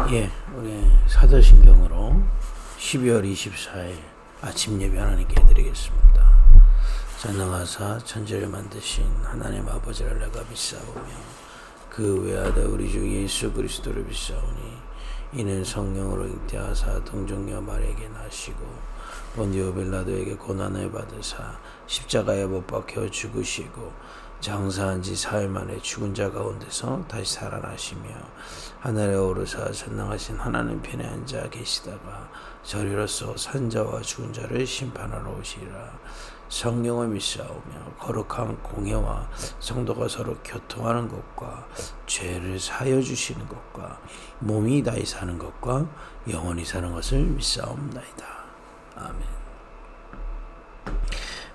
우리 사도신경으로 12월 24일 아침 예배 하나님께 드리겠습니다. 전능하사 천지를 만드신 하나님 아버지를 내가 믿사오며 그 외아들 우리 주 예수 그리스도를 믿사오니 이는 성령으로 잉태하사 동정녀 마리아에게 나시고 본디오 빌라도에게 고난을 받으사 십자가에 못 박혀 죽으시고 장사한 지 사흘 만에 죽은 자 가운데서 다시 살아나시며 하늘에 오르사 전능하신 하나님 편에 앉아 계시다가 저리로서 산자와 죽은 자를 심판하러 오시리라. 성령을 믿사오며 거룩한 공회와 성도가 서로 교통하는 것과 죄를 사여 주시는 것과 몸이 다시 사는 것과 영원히 사는 것을 믿사옵나이다. 아멘.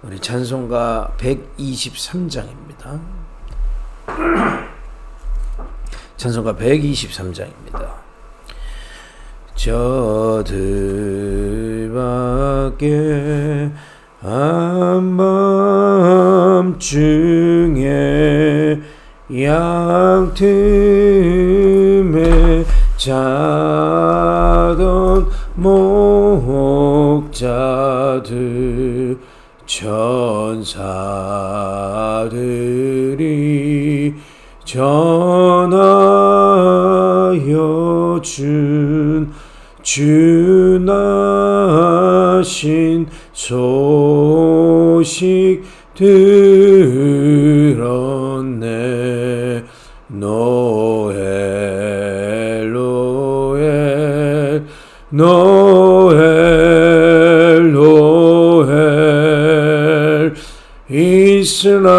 우리 찬송가 123장입니다. 찬송가 123장입니다. 저들밖에 한밤중에 양틈에 자던 목자들 천사들이 전하여 준 주나신 소식 들었네. 노엘 노엘 노엘 노엘 이스라엘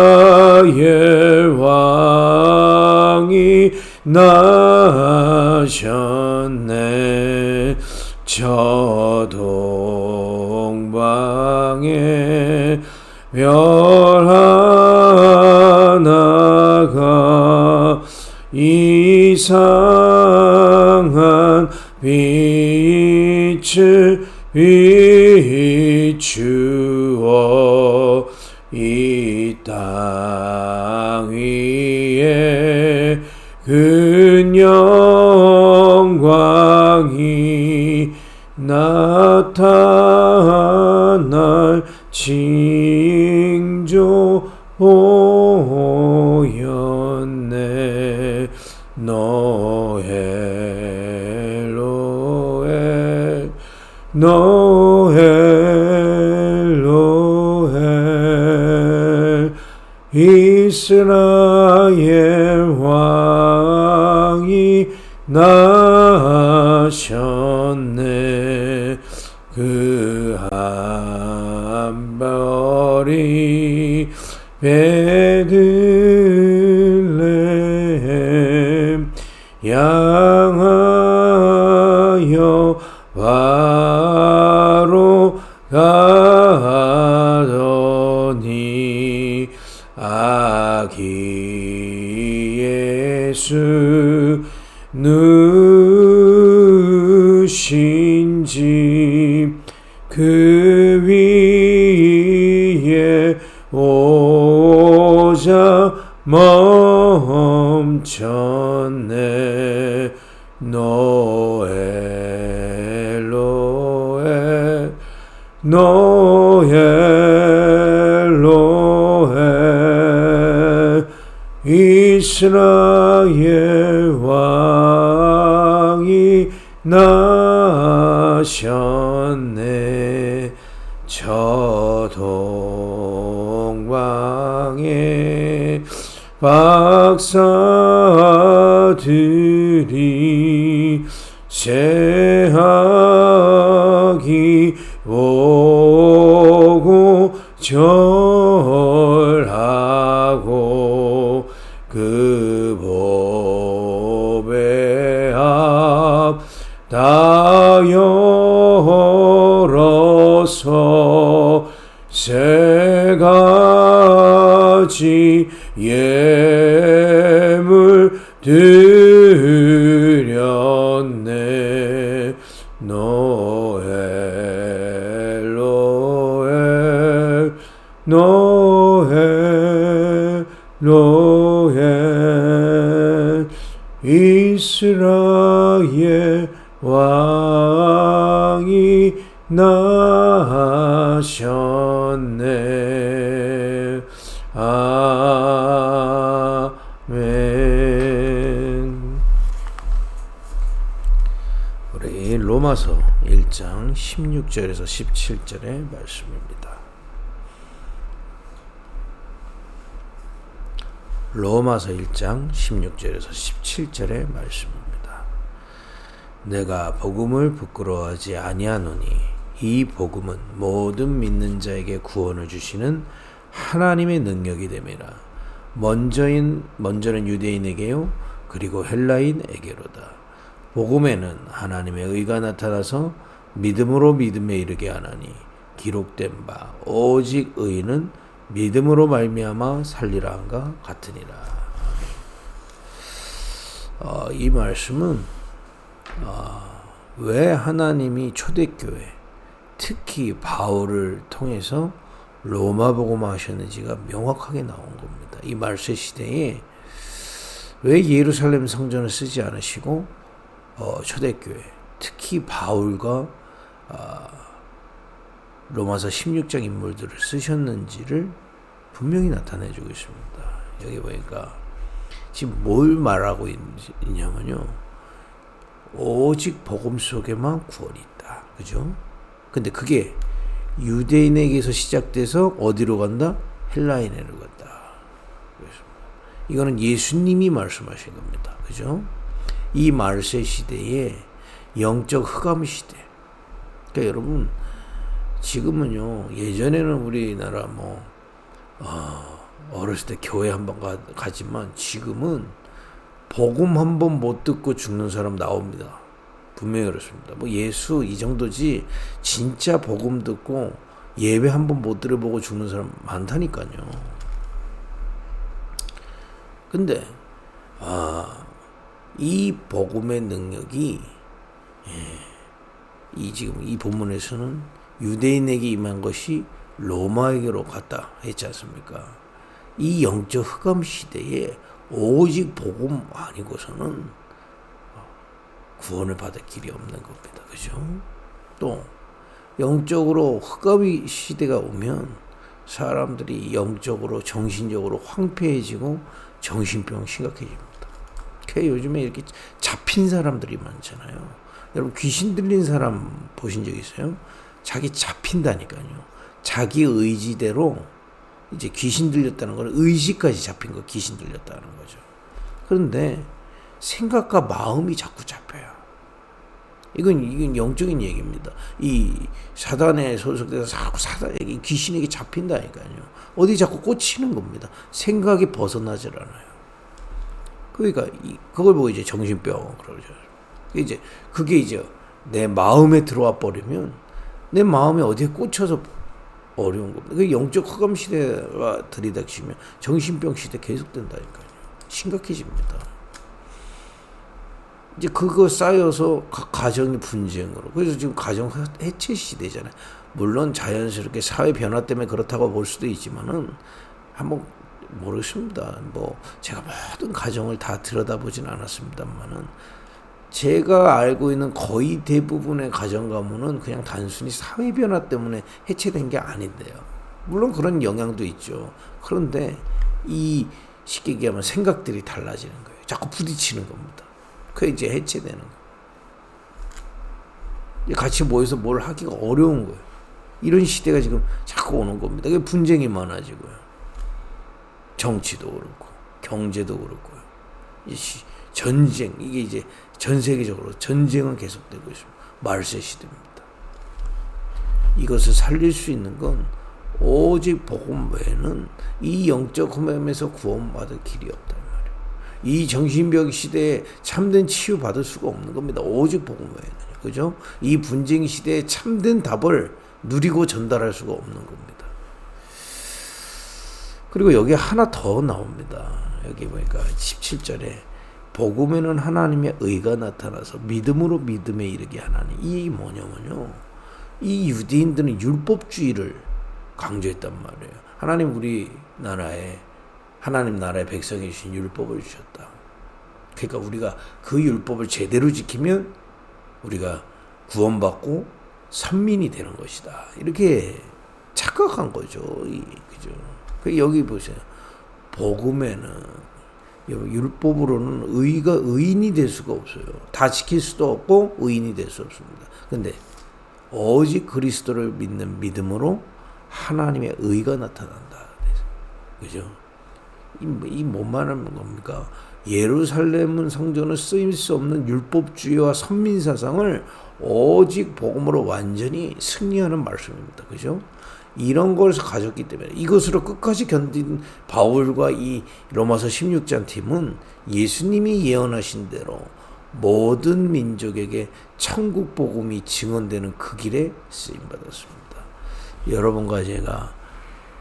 왕이 나셨네. 저 동방에 별 하나가 이상한 빛을 비추어 이 땅 위에 그 영광이 나타날 징조였네. 노엘 노엘 노엘 노엘 이스라엘 왕이 나셨네. 그 한 별이 베들레헴 향하여 바로 가더니 아기 예수 누신지 그 위에 오자 멈췄네. 노엘 노엘 노엘 노엘 이스라엘 왕이 나셨네. 저 동방에 박사들이 새하기 오고 절하고 그 보배 앞 다 열어서 세 가지 예물 드렸네. 노엘 노엘 노엘 노엘 이스라엘 나의 왕이 나셨네. 아멘. 우리 로마서 1장 16절에서 17절의 말씀입니다. 로마서 1장 16절에서 17절의 말씀입니다. 내가 복음을 부끄러워하지 아니하노니 이 복음은 모든 믿는 자에게 구원을 주시는 하나님의 능력이 됨이라. 먼저는 유대인에게요 그리고 헬라인에게로다. 복음에는 하나님의 의가 나타나서 믿음으로 믿음에 이르게 하나니 기록된 바 오직 의인은 믿음으로 말미암아 살리라 한가 같으니라. 이 말씀은 왜 하나님이 초대교회 특히 바울을 통해서 로마 복음화 하셨는지가 명확하게 나온 겁니다. 이 말세 시대에 왜 예루살렘 성전을 쓰지 않으시고 초대교회 특히 바울과 로마서 16장 인물들을 쓰셨는지를 분명히 나타내주고 있습니다. 여기 보니까 지금 뭘 말하고 있냐면요, 오직 복음 속에만 구원이 있다. 그죠? 근데 그게 유대인에게서 시작돼서 어디로 간다? 헬라인에로 간다. 이거는 예수님이 말씀하신 겁니다. 그죠? 이 말세 시대에 영적 흑암 시대. 그러니까 여러분, 지금은요, 예전에는 우리나라 어렸을 때 교회 한번 가지만 지금은 복음 한번 못 듣고 죽는 사람 나옵니다. 분명히 그렇습니다. 예수 이 정도지 진짜 복음 듣고 예배 한번 못 들어보고 죽는 사람 많다니까요. 근데 이 복음의 능력이 지금 이 본문에서는 유대인에게 임한 것이 로마에게로 갔다 했지 않습니까? 이 영적 흑암 시대에 오직 복음 아니고서는 구원을 받을 길이 없는 겁니다. 그죠? 또 영적으로 흑암의 시대가 오면 사람들이 영적으로 정신적으로 황폐해지고 정신병 심각해집니다. 요즘에 이렇게 잡힌 사람들이 많잖아요. 여러분 귀신 들린 사람 보신 적 있어요? 자기 잡힌다니까요. 자기 의지대로 이제 귀신 들렸다는 건 의지까지 잡힌 거 귀신 들렸다는 거죠. 그런데 생각과 마음이 자꾸 잡혀요. 이건 영적인 얘기입니다. 이 사단에 소속돼서 자꾸 사단에게 귀신에게 잡힌다니까요. 어디 자꾸 꽂히는 겁니다. 생각이 벗어나질 않아요. 그러니까 그걸 보고 이제 정신병 그러죠. 그게 이제 내 마음에 들어와 버리면 내 마음에 어디에 꽂혀서 어려운 겁니다. 그 영적 흑암 시대가 들이닥치면 정신병 시대 계속된다니까요. 심각해집니다. 이제 그거 쌓여서 가정이 분쟁으로. 그래서 지금 가정 해체 시대잖아요. 물론 자연스럽게 사회 변화 때문에 그렇다고 볼 수도 있지만은 한번 모르겠습니다. 제가 모든 가정을 다 들여다보진 않았습니다만은 제가 알고 있는 거의 대부분의 가정 가문은 그냥 단순히 사회 변화 때문에 해체된 게 아닌데요. 물론 그런 영향도 있죠. 그런데 쉽게 얘기하면 생각들이 달라지는 거예요. 자꾸 부딪히는 겁니다. 그게 이제 해체되는 거예요. 같이 모여서 뭘 하기가 어려운 거예요. 이런 시대가 지금 자꾸 오는 겁니다. 그게 분쟁이 많아지고요. 정치도 그렇고 경제도 그렇고요. 전쟁, 이게 이제 전 세계적으로 전쟁은 계속되고 있습니다. 말세 시대입니다. 이것을 살릴 수 있는 건 오직 복음 외에는 이 영적 흑암에서 구원받을 길이 없다. 이 정신병 시대에 참된 치유 받을 수가 없는 겁니다. 오직 복음 외에는. 그죠? 이 분쟁 시대에 참된 답을 누리고 전달할 수가 없는 겁니다. 그리고 여기 하나 더 나옵니다. 여기 보니까 17절에 복음에는 하나님의 의가 나타나서 믿음으로 믿음에 이르게 하나니. 이 뭐냐면요, 이 유대인들은 율법주의를 강조했단 말이에요. 하나님 나라의 백성이 주신 율법을 주셨다. 그러니까 우리가 그 율법을 제대로 지키면 우리가 구원받고 선민이 되는 것이다. 이렇게 착각한 거죠. 그죠? 여기 보세요. 복음에는 율법으로는 의인이 될 수가 없어요. 다 지킬 수도 없고 의인이 될 수 없습니다. 근데 오직 그리스도를 믿는 믿음으로 하나님의 의가 나타난다. 그죠? 이 뭔 말하는 겁니까? 예루살렘은 성전은 쓰임 수 없는 율법주의와 선민사상을 오직 복음으로 완전히 승리하는 말씀입니다. 그죠? 이런 걸 가졌기 때문에 이것으로 끝까지 견딘 바울과 이 로마서 16장 팀은 예수님이 예언하신 대로 모든 민족에게 천국 복음이 증언되는 그 길에 쓰임받았습니다. 여러분과 제가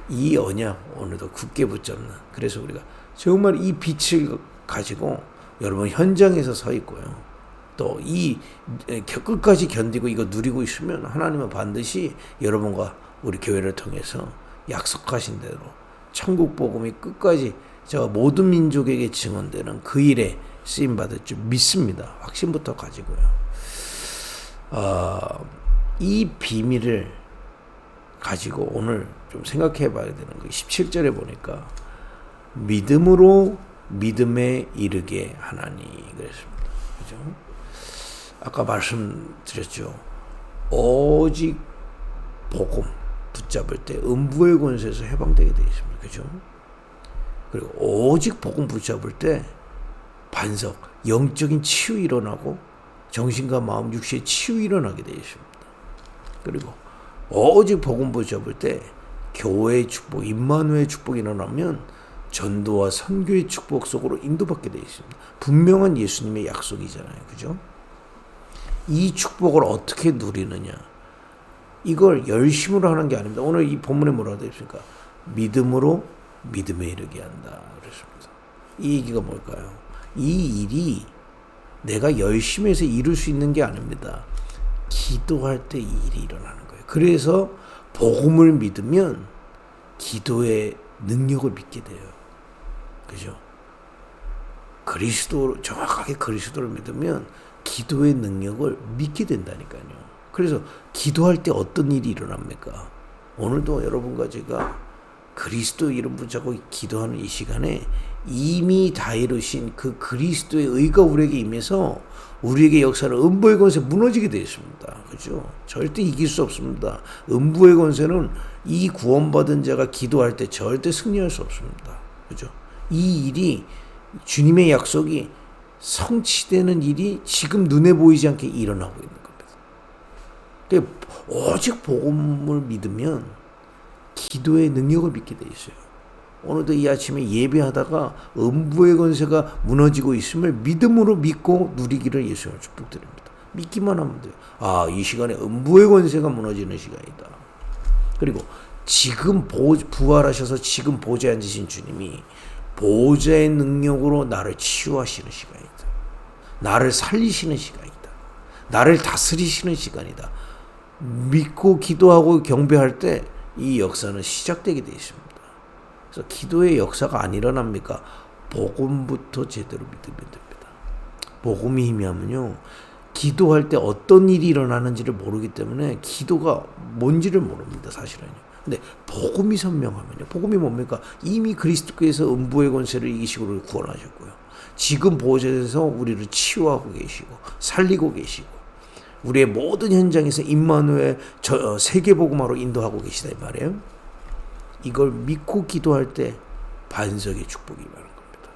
이 언약 오늘도 굳게 붙잡는, 그래서 우리가 정말 이 빛을 가지고 여러분 현장에서 서 있고요. 또 이 끝까지 견디고 이거 누리고 있으면 하나님은 반드시 여러분과 우리 교회를 통해서 약속하신 대로 천국 복음이 끝까지 저 모든 민족에게 증언되는 그 일에 쓰임 받을 줄 믿습니다. 확신부터 가지고요. 이 비밀을 가지고 오늘 좀 생각해 봐야 되는 거 17절에 보니까 믿음으로 믿음에 이르게 하나니 그랬습니다. 그죠? 아까 말씀드렸죠. 오직 복음 붙잡을 때 음부의 권세에서 해방되게 되어 있습니다. 그죠? 그리고 오직 복음 붙잡을 때 반석, 영적인 치유 일어나고 정신과 마음, 육체의 치유 일어나게 되어 있습니다. 그리고 오직 복음 붙잡을 때 교회의 축복, 임마누엘의 축복이 일어나면 전도와 선교의 축복 속으로 인도받게 되어 있습니다. 분명한 예수님의 약속이잖아요. 그죠? 이 축복을 어떻게 누리느냐? 이걸 열심으로 하는 게 아닙니다. 오늘 이 본문에 뭐라고 되어 있습니까? 믿음으로 믿음에 이르게 한다. 그랬습니다. 이 얘기가 뭘까요? 이 일이 내가 열심히 해서 이룰 수 있는 게 아닙니다. 기도할 때 이 일이 일어나는 거예요. 그래서 복음을 믿으면 기도의 능력을 믿게 돼요. 그죠? 정확하게 그리스도를 믿으면 기도의 능력을 믿게 된다니까요. 그래서 기도할 때 어떤 일이 일어납니까? 오늘도 여러분과 제가 그리스도 이름 붙잡고 기도하는 이 시간에 이미 다 이루신 그 그리스도의 의가 우리에게 임해서 우리에게 역사는 음부의 권세 무너지게 되어 있습니다. 그죠? 절대 이길 수 없습니다. 음부의 권세는 이 구원받은 자가 기도할 때 절대 승리할 수 없습니다. 그죠? 이 일이 주님의 약속이 성취되는 일이 지금 눈에 보이지 않게 일어나고 있는 겁니다. 오직 복음을 믿으면 기도의 능력을 믿게 돼 있어요. 오늘도 이 아침에 예배하다가 음부의 권세가 무너지고 있음을 믿음으로 믿고 누리기를 예수님을 축복드립니다. 믿기만 하면 돼요. 이 시간에 음부의 권세가 무너지는 시간이다. 그리고 지금 부활하셔서 지금 보좌에 앉으신 주님이 보좌의 능력으로 나를 치유하시는 시간이다. 나를 살리시는 시간이다. 나를 다스리시는 시간이다. 믿고 기도하고 경배할 때 이 역사는 시작되게 되어 있습니다. 그래서 기도의 역사가 안 일어납니까? 복음부터 제대로 믿으면 됩니다. 복음이 희미하면요, 기도할 때 어떤 일이 일어나는지를 모르기 때문에 기도가 뭔지를 모릅니다. 사실은요. 근데 복음이 선명하면요, 복음이 뭡니까? 이미 그리스도께서 음부의 권세를 이기시고 우리를 구원하셨고요, 지금 보좌에서 우리를 치유하고 계시고 살리고 계시고 우리의 모든 현장에서 임마누엘 세계복음화로 인도하고 계시다 이 말이에요. 이걸 믿고 기도할 때 반석의 축복이 임하는 겁니다.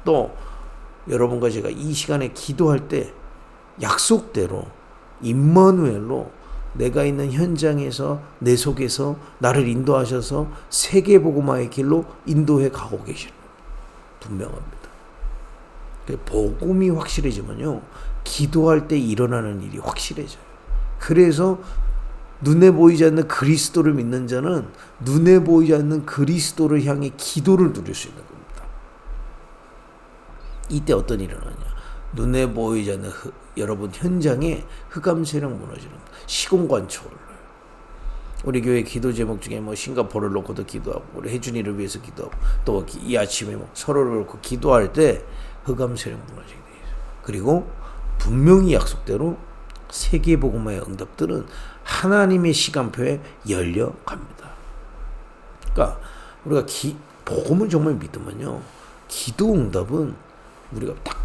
또 여러분과 제가 이 시간에 기도할 때 약속대로 임마누엘로 내가 있는 현장에서 내 속에서 나를 인도하셔서 세계복음화의 길로 인도해 가고 계시는 분명합니다. 복음이 확실해지면요, 기도할 때 일어나는 일이 확실해져요. 그래서 눈에 보이지 않는 그리스도를 믿는 자는 눈에 보이지 않는 그리스도를 향해 기도를 누릴 수 있는 겁니다. 이때 어떤 일이 일어나냐? 눈에 보이지 않는 여러분 현장에 흑암 세력 무너지는 시공간 초월을. 우리 교회 기도 제목 중에 싱가포르를 놓고도 기도하고 우리 혜준이를 위해서 기도하고 또 이 아침에 서로를 놓고 기도할 때 흑암 세력 무너지게 돼요. 그리고 분명히 약속대로 세계복음화의 응답들은 하나님의 시간표에 열려갑니다. 그러니까 우리가 복음을 정말 믿으면요, 기도 응답은 우리가 딱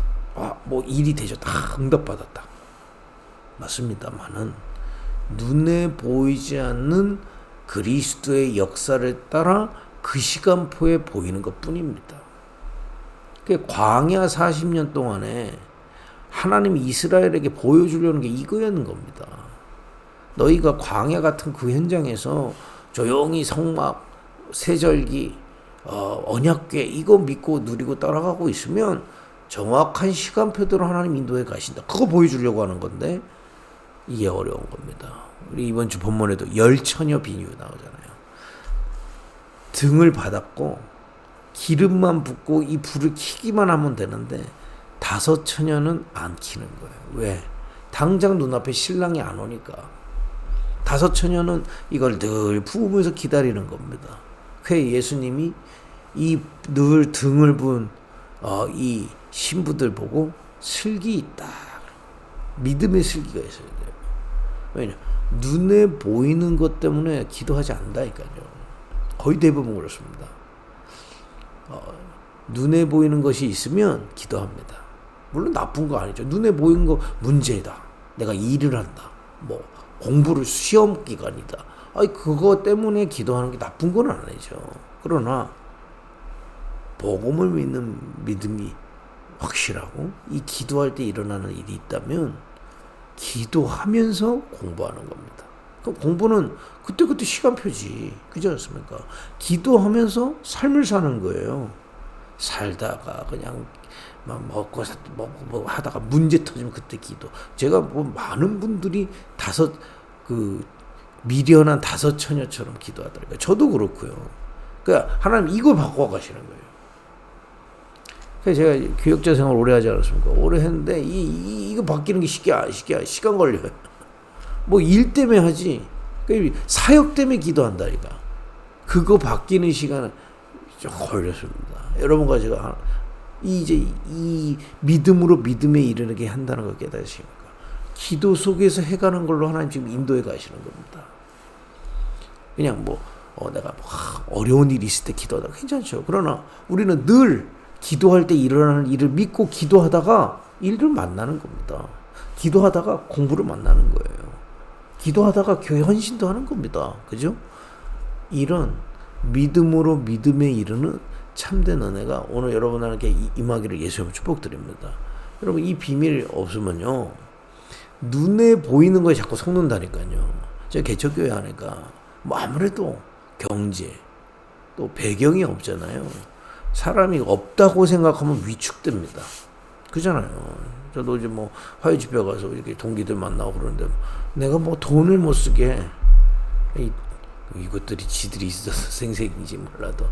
뭐 일이 되죠, 딱 응답받았다, 맞습니다만은 눈에 보이지 않는 그리스도의 역사를 따라 그 시간표에 보이는 것뿐입니다. 광야 40년 동안에 하나님이 이스라엘에게 보여주려는 게 이거였는 겁니다. 너희가 광야 같은 그 현장에서 조용히 성막, 세절기, 언약궤 이거 믿고 누리고 따라가고 있으면 정확한 시간표대로 하나님 인도에 가신다. 그거 보여주려고 하는 건데 이게 어려운 겁니다. 우리 이번 주 본문에도 열처녀 비유 나오잖아요. 등을 받았고 기름만 붓고 이 불을 켜기만 하면 되는데 5 처녀는 안 켜는 거예요. 왜? 당장 눈앞에 신랑이 안 오니까. 5 처녀는 이걸 늘 부으면서 기다리는 겁니다. 그래서 예수님이 이 늘 등을 부은 이 신부들 보고 슬기 있다. 믿음의 슬기가 있어야 돼요. 왜냐? 눈에 보이는 것 때문에 기도하지 않는다니까요. 거의 대부분 그렇습니다. 눈에 보이는 것이 있으면 기도합니다. 물론 나쁜 거 아니죠. 눈에 보이는 거 문제다. 내가 일을 한다. 뭐 공부를 시험 기간이다. 그거 때문에 기도하는 게 나쁜 건 아니죠. 그러나 복음을 믿는 믿음이 확실하고 이 기도할 때 일어나는 일이 있다면 기도하면서 공부하는 겁니다. 그 공부는 그때그때 시간표지. 그렇지 않습니까? 기도하면서 삶을 사는 거예요. 살다가 그냥 먹고 뭐 하다가 문제 터지면 그때 기도. 제가 많은 분들이 미련한 5 처녀처럼 기도하더라고요. 저도 그렇고요. 그러니까 하나님 이걸 바꿔 가시는 거예요. 그래서 제가 교역자 생활 오래 하지 않았습니까? 오래 했는데 이거 바뀌는 게 시간 걸려요. 뭐 일 때문에 하지. 그러니까 사역 때문에 기도한다니까. 그거 바뀌는 시간은 좀 걸렸습니다. 여러분과 제가 이제 이 믿음으로 믿음에 이르게 한다는 걸 깨달으십니까? 기도 속에서 해가는 걸로 하나님 지금 인도해 가시는 겁니다. 그냥 내가 어려운 일이 있을 때 기도하다가 괜찮죠. 그러나 우리는 늘 기도할 때 일어나는 일을 믿고 기도하다가 일을 만나는 겁니다. 기도하다가 공부를 만나는 거예요. 기도하다가 교회 헌신도 하는 겁니다. 그죠? 이런 믿음으로 믿음에 이르는 참된 은혜가 오늘 여러분에게 임하기를 예수님으로 축복드립니다. 여러분 이 비밀 없으면요, 눈에 보이는 거에 자꾸 속는다니까요. 제가 개척교회 하니까 아무래도 경제 또 배경이 없잖아요. 사람이 없다고 생각하면 위축됩니다. 그잖아요. 저도 이제 화요 집회 가서 이렇게 동기들 만나고 그러는데 내가 돈을 못 쓰게 이것들이 지들이 있어서 생색인지 몰라도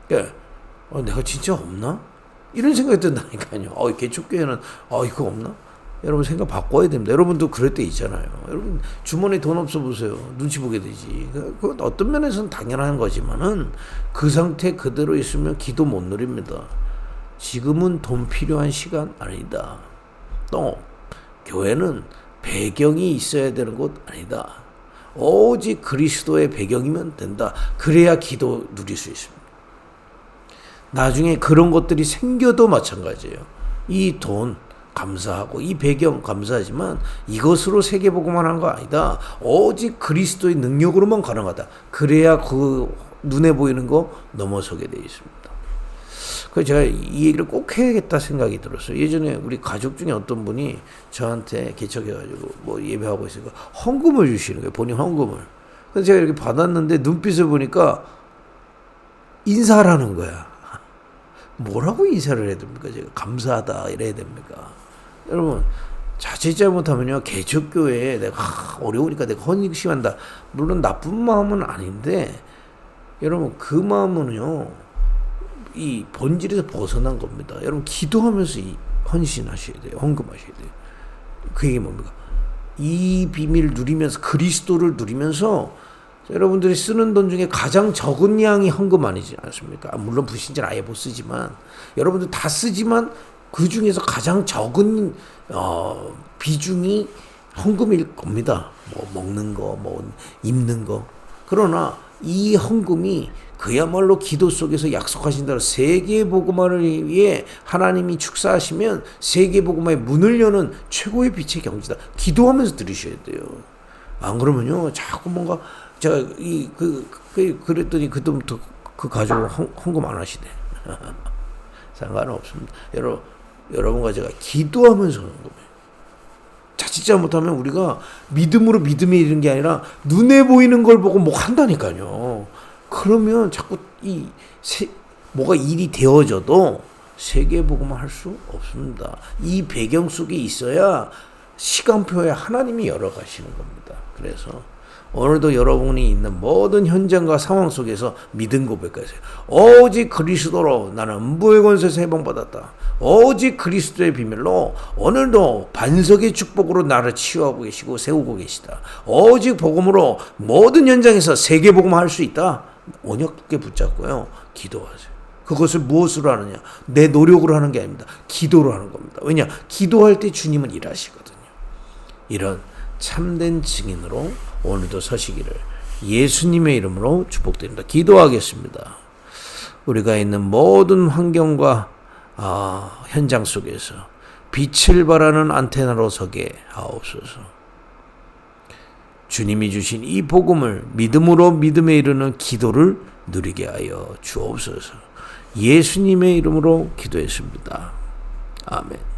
내가 진짜 없나? 이런 생각이 든다니까요. 개척교회는 이거 없나? 여러분 생각 바꿔야 됩니다. 여러분도 그럴 때 있잖아요. 여러분 주머니에 돈 없어 보세요. 눈치 보게 되지. 그건 어떤 면에서는 당연한 거지만은 그 상태 그대로 있으면 기도 못 누립니다. 지금은 돈 필요한 시간 아니다. 또 교회는 배경이 있어야 되는 곳 아니다. 오직 그리스도의 배경이면 된다. 그래야 기도 누릴 수 있습니다. 나중에 그런 것들이 생겨도 마찬가지예요. 이 돈 감사하고 이 배경 감사하지만 이것으로 세계복음만 하는 거 아니다. 오직 그리스도의 능력으로만 가능하다. 그래야 그 눈에 보이는 거 넘어서게 되어 있습니다. 그래서 제가 이 얘기를 꼭 해야겠다 생각이 들었어요. 예전에 우리 가족 중에 어떤 분이 저한테 개척해가지고 예배하고 있으니까 헌금을 주시는 거예요. 본인 헌금을. 그래서 제가 이렇게 받았는데 눈빛을 보니까 인사를 하는 거야. 뭐라고 인사를 해야 됩니까? 제가 감사하다 이래야 됩니까? 여러분 자칫 잘못하면요, 개척교회에 내가 어려우니까 내가 헌신한다. 물론 나쁜 마음은 아닌데 여러분 그 마음은요 이 본질에서 벗어난 겁니다. 여러분 기도하면서 헌신하셔야 돼요. 헌금하셔야 돼요. 그 얘기 뭡니까? 이 비밀을 누리면서 그리스도를 누리면서 여러분들이 쓰는 돈 중에 가장 적은 양이 헌금 아니지 않습니까? 물론 불신자는 아예 못 쓰지만 여러분들 다 쓰지만 그 중에서 가장 적은 비중이 헌금일 겁니다. 뭐 먹는 거, 뭐 입는 거. 그러나 이 헌금이 그야말로 기도 속에서 약속하신 대로 세계 복음화를 위해 하나님이 축사하시면 세계 복음화의 문을 여는 최고의 빛의 경지다. 기도하면서 들으셔야 돼요. 안 그러면요, 자꾸 뭔가 제가 그랬더니 그때부터 그 가족은 헌금 안 하시네. 상관없습니다. 여러분과 제가 기도하면서 헌금해요. 자칫 잘못하면 우리가 믿음으로 믿음에 이르는 게 아니라 눈에 보이는 걸 보고 뭐 한다니까요. 그러면 자꾸 뭐가 일이 되어져도 세계복음을 할 수 없습니다. 이 배경 속에 있어야 시간표에 하나님이 열어가시는 겁니다. 그래서 오늘도 여러분이 있는 모든 현장과 상황 속에서 믿음 고백하세요. 오직 그리스도로 나는 음부의 권세에서 해방받았다. 오직 그리스도의 비밀로 오늘도 반석의 축복으로 나를 치유하고 계시고 세우고 계시다. 오직 복음으로 모든 현장에서 세계복음을 할 수 있다. 언약 굳게 붙잡고요. 기도하세요. 그것을 무엇으로 하느냐? 내 노력으로 하는 게 아닙니다. 기도로 하는 겁니다. 왜냐? 기도할 때 주님은 일하시거든요. 이런 참된 증인으로 오늘도 서시기를 예수님의 이름으로 축복드립니다. 기도하겠습니다. 우리가 있는 모든 환경과 현장 속에서 빛을 발하는 안테나로 서게 하옵소서. 주님이 주신 이 복음을 믿음으로 믿음에 이르는 기도를 누리게 하여 주옵소서. 예수님의 이름으로 기도했습니다. 아멘.